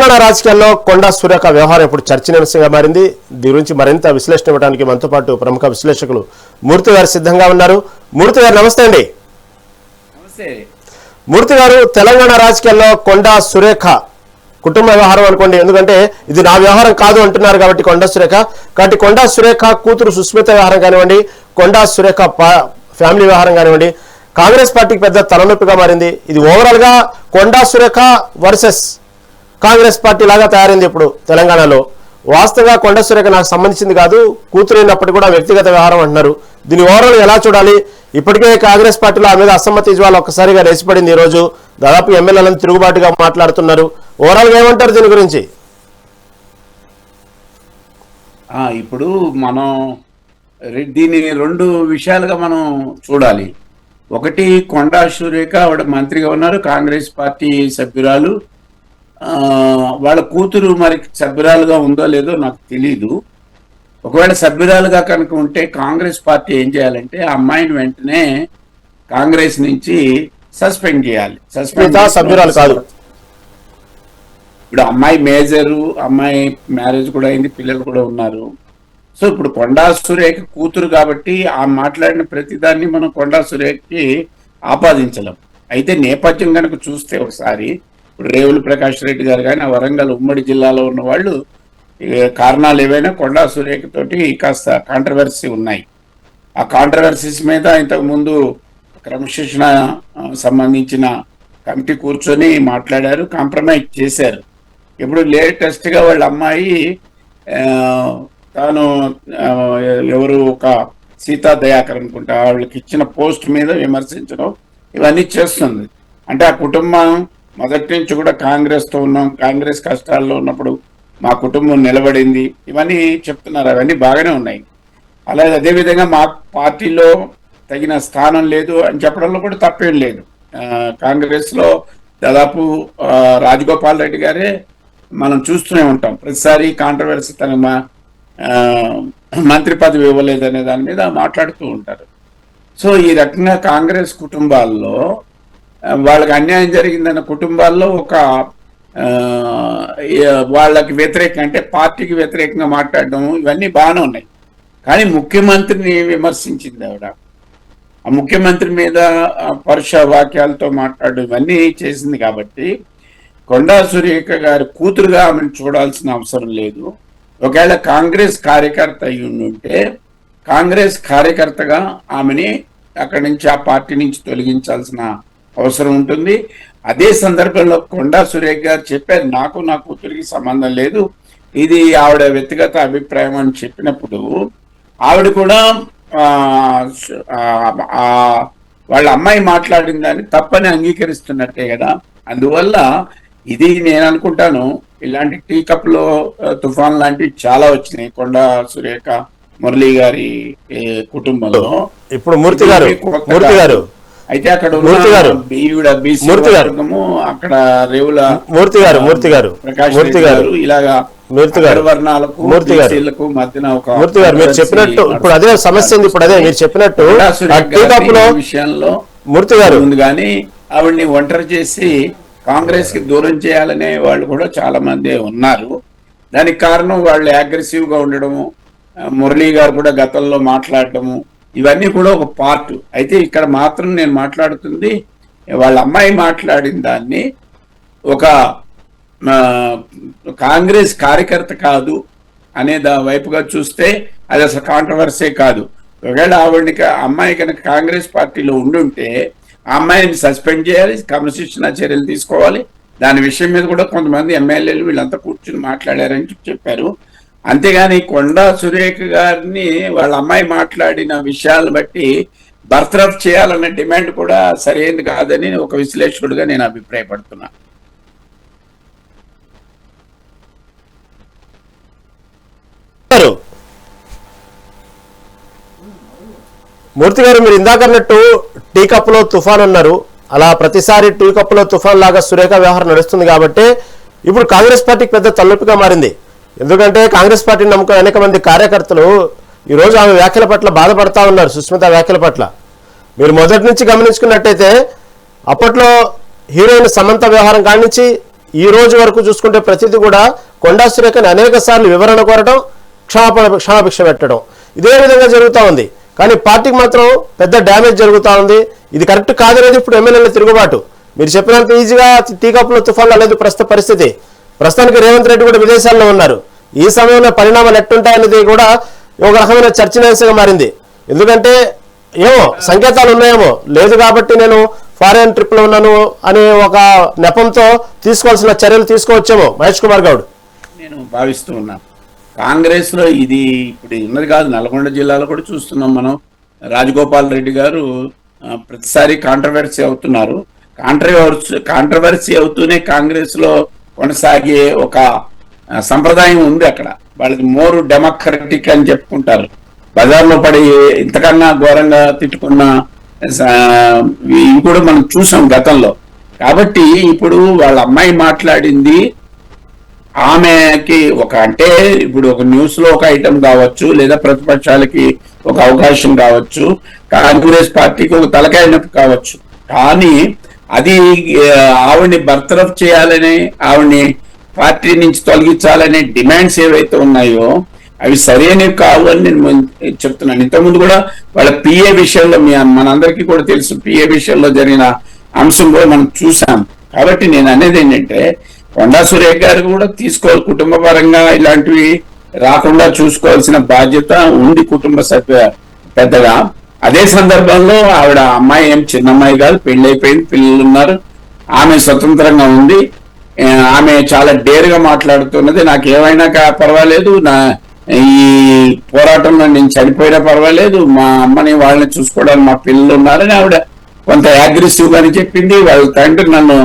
తెలంగాణ రాజకీయాల్లో కొండా సురేఖ వ్యవహారం ఇప్పుడు చర్చనీయాంశంగా మారింది. దీని గురించి మరింత విశ్లేషణ ఇవ్వడానికి మనతో పాటు ప్రముఖ విశ్లేషకులు మూర్తి గారు సిద్ధంగా ఉన్నారు. మూర్తి గారు నమస్తే అండి. మూర్తి గారు, తెలంగాణ రాజకీయాల్లో కొండా సురేఖ కుటుంబ వ్యవహారం అనుకోండి, ఎందుకంటే ఇది నా వ్యవహారం కాదు అంటున్నారు కాబట్టి కొండా సురేఖ, కాబట్టి కొండా సురేఖ కూతురు సుస్మిత వ్యవహారం కానివ్వండి, కొండా సురేఖ ఫ్యామిలీ వ్యవహారం కానివ్వండి, కాంగ్రెస్ పార్టీకి పెద్ద తలనొప్పిగా మారింది. ఇది ఓవరాల్ గా కొండా సురేఖ వర్సెస్ కాంగ్రెస్ పార్టీ లాగా తయారైంది ఇప్పుడు తెలంగాణలో. వాస్తవంగా కొండా సురేఖ నాకు సంబంధించింది కాదు, కూతురు అయినప్పటికీ కూడా వ్యక్తిగత వ్యవహారం అంటున్నారు. దీని ఓవరాల్ ఎలా చూడాలి? ఇప్పటికే కాంగ్రెస్ పార్టీలో ఆ మీద అసమ్మతి జ్వాల ఒక్కసారిగా రెసిపడింది. ఈ రోజు దాదాపు ఎమ్మెల్యేలను తిరుగుబాటుగా మాట్లాడుతున్నారు. ఓవరాల్ గా ఏమంటారు దీని గురించి? ఇప్పుడు మనం దీన్ని రెండు విషయాలుగా మనం చూడాలి. ఒకటి, కొండా సురేఖ ఆవిడ మంత్రిగా ఉన్నారు, కాంగ్రెస్ పార్టీ సభ్యురాలు. వాళ్ళ కూతురు మరి సభ్యురాలుగా ఉందో లేదో నాకు తెలీదు. ఒకవేళ సభ్యురాలుగా కనుక ఉంటే కాంగ్రెస్ పార్టీ ఏం చేయాలంటే ఆ అమ్మాయిని వెంటనే కాంగ్రెస్ నుంచి సస్పెండ్ చేయాలి. సభ్యురాలు కాదు. ఇప్పుడు అమ్మాయి మేజరు, అమ్మాయి మ్యారేజ్ కూడా అయింది, పిల్లలు కూడా ఉన్నారు. సో ఇప్పుడు కొండా సురేఖ కూతురు కాబట్టి ఆ మాట్లాడిన ప్రతిదాన్ని మనం కొండా సురేఖకి ఆపాదించలేం. అయితే నేపథ్యం కనుక చూస్తే ఒకసారి ఇప్పుడు రేవుల ప్రకాష్ రెడ్డి గారు కానీ ఆ వరంగల్ ఉమ్మడి జిల్లాలో ఉన్న వాళ్ళు కారణాలు ఏవైనా కొండా సురేఖ తోటి కాస్త కాంట్రవర్సీ ఉన్నాయి. ఆ కాంట్రవర్సీస్ మీద ఇంతకుముందు క్రమశిక్షణ సంబంధించిన కమిటీ కూర్చొని మాట్లాడారు, కాంప్రమైజ్ చేశారు. ఇప్పుడు లేటెస్ట్గా వాళ్ళ అమ్మాయి తాను ఎవరు ఒక సీతా దయాకర్ అనుకుంటా వాళ్ళకి ఇచ్చిన పోస్ట్ మీద విమర్శించడం ఇవన్నీ చేస్తుంది. అంటే ఆ కుటుంబం మొదటి నుంచి కూడా కాంగ్రెస్తో ఉన్నాం, కాంగ్రెస్ కష్టాల్లో ఉన్నప్పుడు మా కుటుంబం నిలబడింది, ఇవన్నీ చెప్తున్నారు. అవన్నీ బాగానే ఉన్నాయి. అలాగే అదేవిధంగా మా పార్టీలో తగిన స్థానం లేదు అని చెప్పడంలో కూడా తప్పేం లేదు. కాంగ్రెస్లో దాదాపు రాజగోపాల్ రెడ్డి గారే మనం చూస్తూనే ఉంటాం, ప్రతిసారి కాంట్రవర్సీ తన మంత్రి పదవి ఇవ్వలేదనే దాని మీద మాట్లాడుతూ ఉంటారు. సో ఈ రకంగా కాంగ్రెస్ కుటుంబాల్లో వాళ్ళకి అన్యాయం జరిగిందన్న కుటుంబాల్లో ఒక వాళ్ళకి వ్యతిరేకంగా అంటే పార్టీకి వ్యతిరేకంగా మాట్లాడడం ఇవన్నీ బాగానే ఉన్నాయి. కానీ ముఖ్యమంత్రిని విమర్శించింది ఆవిడ. ఆ ముఖ్యమంత్రి మీద పరుష వాక్యాలతో మాట్లాడడం ఇవన్నీ చేసింది. కాబట్టి కొండా సురేఖ గారి కూతురుగా ఆమెను చూడాల్సిన అవసరం లేదు. ఒకవేళ కాంగ్రెస్ కార్యకర్త అయి ఉంటే కాంగ్రెస్ కార్యకర్తగా ఆమెని అక్కడి నుంచి ఆ పార్టీ నుంచి తొలగించాల్సిన అవసరం ఉంటుంది. అదే సందర్భంలో కొండా సురేఖ గారు చెప్పారు, నాకు నా కూతురికి సంబంధం లేదు, ఇది ఆవిడ వ్యక్తిగత అభిప్రాయం అని చెప్పినప్పుడు ఆవిడ కూడా వాళ్ళ అమ్మాయి మాట్లాడిన దాన్ని తప్పని అంగీకరిస్తున్నట్టే కదా. అందువల్ల ఇది నేను అనుకుంటాను, ఇలాంటి టీ కప్లో తుఫాన్ లాంటివి చాలా వచ్చినాయి కొండా సురేఖ మురళీ గారి కుటుంబంలో. ఇప్పుడు మూర్తి గారు అయితే అక్కడ అక్కడ రేవుల మూర్తి గారు ఇలాగా వర్ణాలకు మధ్యన ఒక మీరు చెప్పినట్టు ఇప్పుడు అదే సమస్య ఉంది. ఇప్పుడు అదే మీరు చెప్పినట్టు విషయంలో మూర్తి గారు ఉంది, కానీ ఆవిడ్ని ఒంటరి చేసి కాంగ్రెస్ కి దూరం చేయాలనే వాళ్ళు కూడా చాలా మంది ఉన్నారు. దానికి కారణం వాళ్ళు అగ్రెసివ్ గా ఉండడము, మురళీ గారు కూడా గతంలో మాట్లాడటము, ఇవన్నీ కూడా ఒక పార్ట్. అయితే ఇక్కడ మాత్రం నేను మాట్లాడుతుంది వాళ్ళ అమ్మాయి మాట్లాడిన దాన్ని ఒక కాంగ్రెస్ కార్యకర్త కాదు అనే వైపుగా చూస్తే అది అసలు కాంట్రవర్సీ కాదు. ఒకవేళ ఆవిడని అమ్మాయి కనుక కాంగ్రెస్ పార్టీలో ఉండుంటే ఆ అమ్మాయిని సస్పెండ్ చేయాలి, క్రమశిక్షణ చర్యలు తీసుకోవాలి. దాని విషయం మీద కూడా కొంతమంది ఎమ్మెల్యేలు వీళ్ళంతా కూర్చుని మాట్లాడారని చెప్పారు. అంతేగాని కొండా సురేఖ గారిని వాళ్ళ అమ్మాయి మాట్లాడిన విషయాలను బట్టి బర్తరఫ్ చేయాలన్న డిమాండ్ కూడా సరైనది కాదని ఒక విశ్లేషకుడిగా నేను అభిప్రాయపడుతున్నా. మూర్తి గారు, మీరు ఇందాక అన్నట్టు టీ కప్లో తుఫాన్ అన్నారు. అలా ప్రతిసారి టీ కప్లో తుఫాన్ లాగా సురేఖ వ్యవహారం నడుస్తుంది కాబట్టి ఇప్పుడు కాంగ్రెస్ పార్టీకి పెద్ద తలనొప్పిగా మారింది. ఎందుకంటే కాంగ్రెస్ పార్టీని నమ్ముకున్న అనేక మంది కార్యకర్తలు ఈరోజు ఆమె వ్యాఖ్యల పట్ల బాధపడతా ఉన్నారు. సుస్మిత వ్యాఖ్యల పట్ల మీరు మొదటి నుంచి గమనించుకున్నట్టయితే అప్పట్లో హీరోయిన్ సమంత వ్యవహారం కానించి ఈ రోజు వరకు చూసుకుంటే ప్రతిదీ కూడా కొండా సురేఖని అనేక సార్లు వివరణ కోరడం, క్షమాభిక్ష పెట్టడం, ఇదే విధంగా జరుగుతూ ఉంది. కానీ పార్టీకి మాత్రం పెద్ద డ్యామేజ్ జరుగుతూ ఉంది. ఇది కరెక్ట్ కాదనేది ఇప్పుడు ఎమ్మెల్యేల తిరుగుబాటు. మీరు చెప్పినంత ఈజీగా టీ కప్పులో తుఫాన్లు అనేది ప్రస్తుత పరిస్థితి. ప్రస్తుతానికి రేవంత్ రెడ్డి కూడా విదేశాల్లో ఉన్నారు. ఈ సమయంలో పరిణామాలు ఎట్టుంటాయనేది కూడా ఒక రకమైన చర్చనీయాంశంగా మారింది. ఎందుకంటే ఏమో సంకేతాలు ఉన్నాయేమో, లేదు కాబట్టి నేను ఫారెన్ ట్రిప్లో ఉన్నాను అనే ఒక నెపంతో తీసుకోవాల్సిన చర్యలు తీసుకోవచ్చేమో మహేష్ కుమార్ గౌడ్. నేను భావిస్తూ ఉన్నాను కాంగ్రెస్ లో ఇది ఇప్పుడు ఉన్నది కాదు, నల్గొండ జిల్లాలో కూడా చూస్తున్నాం మనం. రాజగోపాల్ రెడ్డి గారు ప్రతిసారి కాంట్రవర్సీ అవుతున్నారు. కాంట్రవర్సీ అవుతూనే కాంగ్రెస్ లో కొనసాగే ఒక సంప్రదాయం ఉంది అక్కడ. వాళ్ళకి మోరు డెమోక్రటిక్ అని చెప్పుకుంటారు. బజార్లో పడి ఇంతకన్నా ఘోరంగా తిట్టుకున్న ఇవి కూడా మనం చూసాం గతంలో. కాబట్టి ఇప్పుడు వాళ్ళ అమ్మాయి మాట్లాడింది, ఆమెకి అంటే ఇప్పుడు ఒక న్యూస్ లో ఒక ఐటమ్ కావచ్చు, లేదా ప్రతిపక్షాలకి ఒక అవకాశం కావచ్చు, కాంగ్రెస్ పార్టీకి ఒక తలకాయ నొప్పి కావచ్చు. కానీ అది ఆవిడ్ని బర్తరఫ్ చేయాలని, ఆవిడ్ని పార్టీ నుంచి తొలగించాలనే డిమాండ్స్ ఏవైతే ఉన్నాయో అవి సరైనవి కావు అని నేను చెప్తున్నాను. ఇంతకుముందు కూడా వాళ్ళ పిఏ విషయంలో మనందరికీ కూడా తెలుసు, పిఏ విషయంలో జరిగిన అంశం కూడా మనం చూసాం. కాబట్టి నేను అనేది ఏంటంటే కొండా సురేఖ గారు కూడా తీసుకోవాలి, కుటుంబ పరంగా ఇలాంటివి రాకుండా చూసుకోవాల్సిన బాధ్యత ఉంది కుటుంబ సభ్య పెద్దగా. అదే సందర్భంలో ఆవిడ అమ్మాయి ఏం చిన్న అమ్మాయి కాదు, పెళ్లి అయిపోయింది, పిల్లలు ఉన్నారు, ఆమె స్వతంత్రంగా ఉంది, ఆమె చాలా డేర్గా మాట్లాడుతున్నది. నాకు ఏమైనా పర్వాలేదు, ఈ పోరాటంలో నేను చనిపోయినా పర్వాలేదు, మా అమ్మని వాళ్ళని చూసుకోవడానికి మా పిల్లలు ఉన్నారని ఆవిడ కొంత అగ్రెసివ్ గాని చెప్పింది. వాళ్ళ తండ్రి నన్ను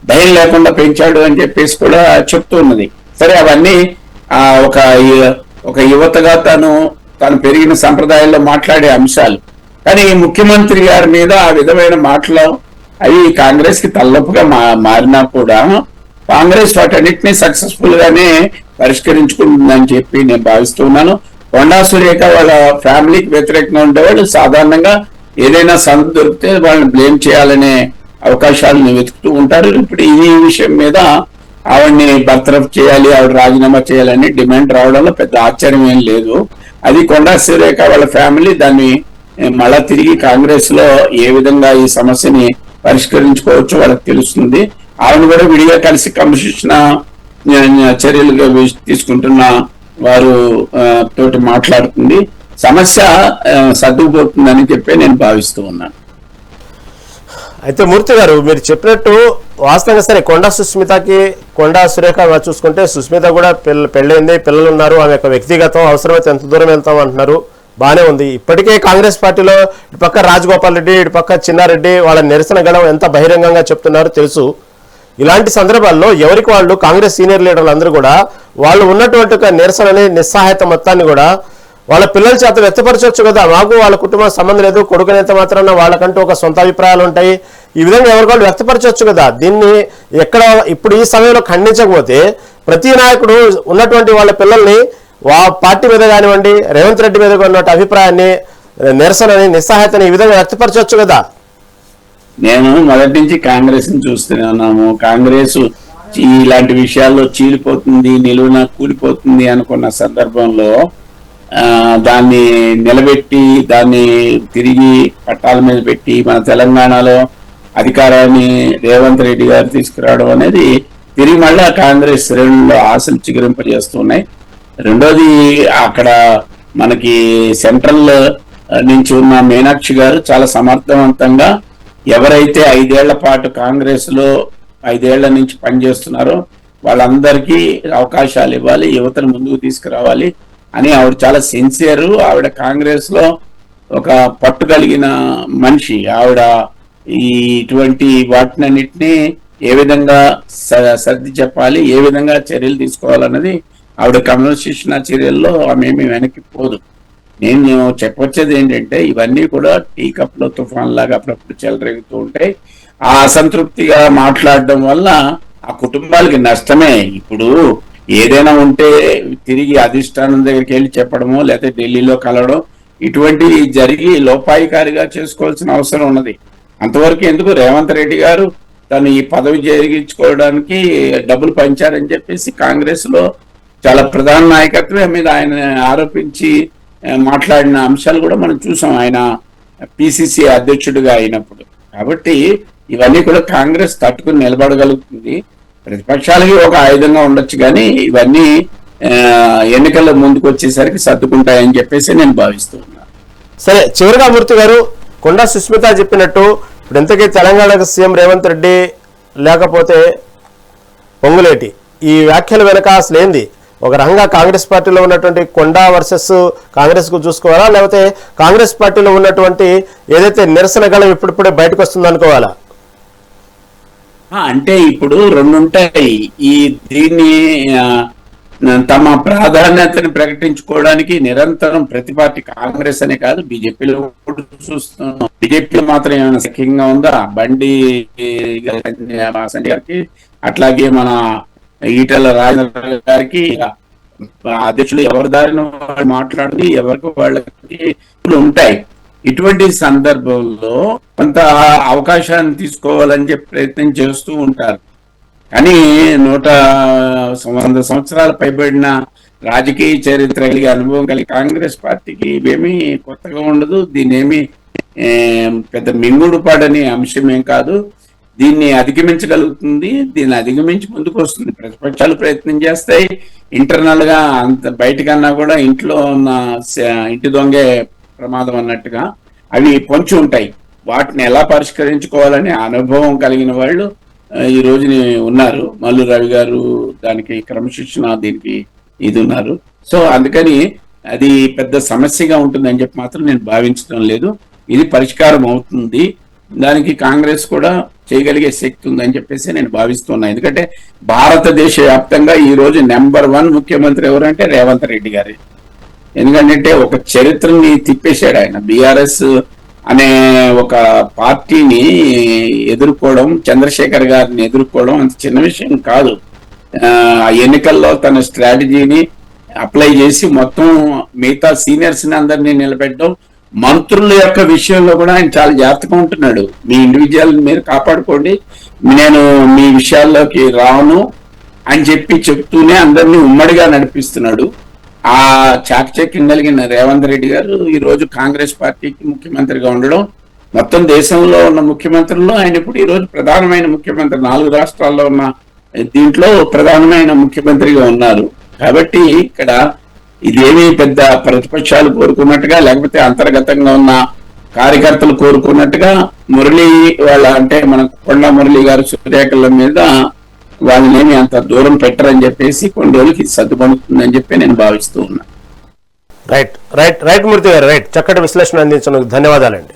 భయం లేకుండా పెంచాడు అని చెప్పేసి కూడా చెప్తూ ఉన్నది. సరే, అవన్నీ ఒక యువతగా తను పెరిగిన సంప్రదాయాల్లో మాట్లాడే అంశాలు. కానీ ముఖ్యమంత్రి గారి మీద ఆ విధమైన మాటలు అవి కాంగ్రెస్ కి తలనొప్పిగా మారినా కూడా కాంగ్రెస్ వాటన్నిటినీ సక్సెస్ఫుల్ గానే పరిష్కరించుకుంటుందని చెప్పి నేను భావిస్తూ ఉన్నాను. కొండా సురేఖ వాళ్ళ ఫ్యామిలీకి వ్యతిరేకంగా ఉండేవాళ్ళు సాధారణంగా ఏదైనా సందు దొరికితే వాళ్ళని బ్లేమ్ చేయాలనే అవకాశాలను వెతుకుతూ ఉంటారు. ఇప్పుడు ఈ విషయం మీద ఆవిడ్ని బర్తరఫ్ చేయాలి, ఆవిడ రాజీనామా చేయాలని డిమాండ్ రావడంలో పెద్ద ఆశ్చర్యం ఏం లేదు. అది కొండా సురేఖ వాళ్ళ ఫ్యామిలీ దాన్ని మళ్ళా తిరిగి కాంగ్రెస్ లో ఏ విధంగా ఈ సమస్యని పరిష్కరించుకోవచ్చో వాళ్ళకి తెలుస్తుంది. ఆవిడ కూడా విడిగా కలిసి క్రమశిక్షణ చర్యలుగా తీసుకుంటున్న వారు తోటి మాట్లాడుతుంది. సమస్య సర్దుకుపోతుందని చెప్పి నేను భావిస్తూ ఉన్నాను. అయితే మూర్తి గారు, మీరు చెప్పినట్టు వాస్తవంగా సరే, కొండా సురేఖ చూసుకుంటే సుస్మిత కూడా పెళ్ళైంది, పిల్లలు ఉన్నారు, ఆమె యొక్క వ్యక్తిగతం అవసరమైతే ఎంత దూరం వెళ్తాం అంటున్నారు, బాగానే ఉంది. ఇప్పటికే కాంగ్రెస్ పార్టీలో ఇటు పక్క రాజగోపాల్ రెడ్డి, ఇటు పక్క చిన్నారెడ్డి వాళ్ళ నిరసన గళం ఎంత బహిరంగంగా చెప్తున్నారో తెలుసు. ఇలాంటి సందర్భాల్లో ఎవరికి వాళ్ళు కాంగ్రెస్ సీనియర్ లీడర్లు అందరూ కూడా వాళ్ళు ఉన్నటువంటి నిరసనని, నిస్సహాయత మొత్తాన్ని కూడా వాళ్ళ పిల్లల చేత వ్యక్తపరచవచ్చు కదా. మాకు వాళ్ళ కుటుంబం సంబంధం లేదు, కొడుకునేంత మాత్రాన వాళ్ళకంటూ ఒక సొంత అభిప్రాయాలు ఉంటాయి, ఈ విధంగా ఎవరికాళ్ళు వ్యక్తపరచవచ్చు కదా. దీన్ని ఎక్కడ ఇప్పుడు ఈ సమయంలో ఖండించకపోతే ప్రతి నాయకుడు ఉన్నటువంటి వాళ్ళ పిల్లల్ని పార్టీ మీద కానివ్వండి, రేవంత్ రెడ్డి మీద ఉన్నటువంటి అభిప్రాయాన్ని, నిరసనని, నిస్సహాయతని ఈ విధంగా వ్యక్తపరచవచ్చు కదా. నేను మొదటి నుంచి కాంగ్రెస్ ని చూస్తూనే ఉన్నాము. కాంగ్రెస్ ఇలాంటి విషయాల్లో చీలిపోతుంది, నిలువున కూలిపోతుంది అనుకున్న సందర్భంలో దాన్ని నిలబెట్టి, దాన్ని తిరిగి పట్టాల మీద పెట్టి మన తెలంగాణలో అధికారాన్ని రేవంత్ రెడ్డి గారు తీసుకురావడం అనేది తిరిగి మళ్ళా కాంగ్రెస్ శ్రేణుల్లో ఆశలు చిగురింపజేస్తున్నాయి. రెండోది, అక్కడ మనకి సెంట్రల్ నుంచి ఉన్న మీనాక్షి గారు చాలా సమర్థవంతంగా ఎవరైతే 5 ఏళ్ల పాటు కాంగ్రెస్ లో 5 ఏళ్ల నుంచి పనిచేస్తున్నారో వాళ్ళందరికీ అవకాశాలు ఇవ్వాలి, యువతను ముందుకు తీసుకురావాలి అని ఆవిడ చాలా సిన్సియర్. ఆవిడ కాంగ్రెస్ లో ఒక పట్టు కలిగిన మనిషి. ఆవిడ ఇటువంటి వాటినన్నిటినీ ఏ విధంగా సర్ది చెప్పాలి, ఏ విధంగా చర్యలు తీసుకోవాలన్నది ఆవిడ క్రమశిక్షణ చర్యల్లో ఆమె వెనక్కి పోదు. నేను చెప్పొచ్చేది ఏంటంటే ఇవన్నీ కూడా టీ కప్ లో తుఫాన్ లాగా అప్పుడప్పుడు చెలరేగుతూ ఉంటాయి. ఆ అసంతృప్తిగా మాట్లాడడం వల్ల ఆ కుటుంబాలకి నష్టమే. ఇప్పుడు ఏదైనా ఉంటే తిరిగి అధిష్టానం దగ్గరికి వెళ్ళి చెప్పడము, లేకపోతే ఢిల్లీలో కలవడం, ఇటువంటివి జరిగి లోపాయికారిగా చేసుకోవాల్సిన అవసరం ఉన్నది. అంతవరకు ఎందుకు రేవంత్ రెడ్డి గారు తను ఈ పదవి జరిగించుకోవడానికి డబ్బులు పంచారని చెప్పేసి కాంగ్రెస్ లో చాలా ప్రధాన నాయకత్వం మీద ఆయన ఆరోపించి మాట్లాడిన అంశాలు కూడా మనం చూసాం ఆయన పిసిసి అధ్యక్షుడిగా అయినప్పుడు. కాబట్టి ఇవన్నీ కూడా కాంగ్రెస్ తట్టుకుని నిలబడగలుగుతుంది. ప్రతిపక్షాలకి ఒక ఆయుధంగా ఉండొచ్చు, కానీ ఇవన్నీ ఎన్నికల ముందుకు వచ్చేసరికి సర్దుకుంటాయని చెప్పేసి నేను భావిస్తున్నాను. సరే, చివరిగా మూర్తి గారు, కొండా సుస్మిత చెప్పినట్టు ఇప్పుడు ఇంతకీ తెలంగాణకు సీఎం రేవంత్ రెడ్డి లేకపోతే పొంగులేటి, ఈ వ్యాఖ్యల వెనక అసలు ఏంది? ఒక రకంగా కాంగ్రెస్ పార్టీలో ఉన్నటువంటి కొండా వర్సెస్ కాంగ్రెస్ కు చూసుకోవాలా, లేకపోతే కాంగ్రెస్ పార్టీలో ఉన్నటువంటి ఏదైతే నిరసన గళం ఇప్పుడిప్పుడే బయటకు వస్తుంది అనుకోవాలా? అంటే ఇప్పుడు రెండు ఉంటాయి. దీన్ని తమ ప్రాధాన్యతను ప్రకటించుకోవడానికి నిరంతరం ప్రతి పార్టీ, కాంగ్రెస్ అనే కాదు బీజేపీలో చూస్తున్నాం. బీజేపీలో మాత్రం ఏమైనా సఖ్యంగా ఉందా? బండి గారికి, అట్లాగే మన ఈటల రాజేంద్ర గారికి అధ్యక్షులు ఎవరి దారిన మాట్లాడి ఎవరికి వాళ్ళకి ఉంటాయి. ఇటువంటి సందర్భంలో కొంత అవకాశాన్ని తీసుకోవాలని చెప్పి ప్రయత్నం చేస్తూ ఉంటారు. కానీ 100 సంవత్సరాలు పైబడిన రాజకీయ చరిత్ర కలిగి అనుభవం కలిగి కాంగ్రెస్ పార్టీకి ఇవేమీ కొత్తగా ఉండదు. దీన్ని ఏమి పెద్ద మింగుడు పడని అంశమేం కాదు. దీన్ని అధిగమించగలుగుతుంది. దీన్ని అధిగమించి ముందుకు వస్తుంది. ప్రతిపక్షాలు ప్రయత్నం చేస్తాయి. ఇంటర్నల్ గా అంత బయటకన్నా కూడా ఇంట్లో ఉన్న ఇంటి దొంగే ప్రమాదం అన్నట్టుగా అవి పొంచి ఉంటాయి. వాటిని ఎలా పరిష్కరించుకోవాలనే అనుభవం కలిగిన వాళ్ళు ఈ రోజుని ఉన్నారు. మల్లు రవి గారు దానికి క్రమశిక్షణ దీనికి ఇది ఉన్నారు. సో అందుకని అది పెద్ద సమస్యగా ఉంటుందని చెప్పి మాత్రం నేను భావించడం లేదు. ఇది పరిష్కారం అవుతుంది. దానికి కాంగ్రెస్ కూడా చేయగలిగే శక్తి ఉందని చెప్పేసి నేను భావిస్తున్నా. ఎందుకంటే భారతదేశ వ్యాప్తంగా ఈ రోజు నెంబర్ 1 ముఖ్యమంత్రి ఎవరంటే రేవంత్ రెడ్డి గారి. ఎందుకంటే ఒక చరిత్రని తిప్పేశాడు ఆయన. బీఆర్ఎస్ అనే ఒక పార్టీని ఎదుర్కోవడం, చంద్రశేఖర్ గారిని ఎదుర్కోవడం అంత చిన్న విషయం కాదు. ఆ ఎన్నికల్లో తన స్ట్రాటజీని అప్లై చేసి మొత్తం మిగతా సీనియర్స్ ని అందరినీ నిలబెట్టడం, మంత్రుల యొక్క విషయంలో కూడా ఆయన చాలా జాగ్రత్తగా ఉంటున్నాడు. మీ ఇండివిజువల్ మీరు కాపాడుకోండి, నేను మీ విషయాల్లోకి రాను అని చెప్తూనే అందరినీ ఉమ్మడిగా నడిపిస్తున్నాడు. ఆ చాకచక్యం కలిగిన రేవంత్ రెడ్డి గారు ఈ రోజు కాంగ్రెస్ పార్టీకి ముఖ్యమంత్రిగా ఉండడం, మొత్తం దేశంలో ఉన్న ముఖ్యమంత్రుల్లో ఆయన ఇప్పుడు ఈ రోజు ప్రధానమైన ముఖ్యమంత్రి, 4 రాష్ట్రాల్లో ఉన్న దీంట్లో ప్రధానమైన ముఖ్యమంత్రిగా ఉన్నారు. కాబట్టి ఇక్కడ ఇదేమీ పెద్ద ప్రతిపక్షాలు కోరుకున్నట్టుగా లేకపోతే అంతర్గతంగా ఉన్న కార్యకర్తలు కోరుకున్నట్టుగా మురళి వాళ్ళ అంటే మన కొండా మురళి గారు సురేఖల మీద వాళ్ళనేమి అంత దూరం పెట్టరని చెప్పేసి కొన్ని రోజులకి సర్దుపడుతుందని చెప్పి నేను భావిస్తూ ఉన్నా. రైట్ మూర్తి గారు, రైట్. చక్కటి విశ్లేషణ అందించినందుకు ధన్యవాదాలండి.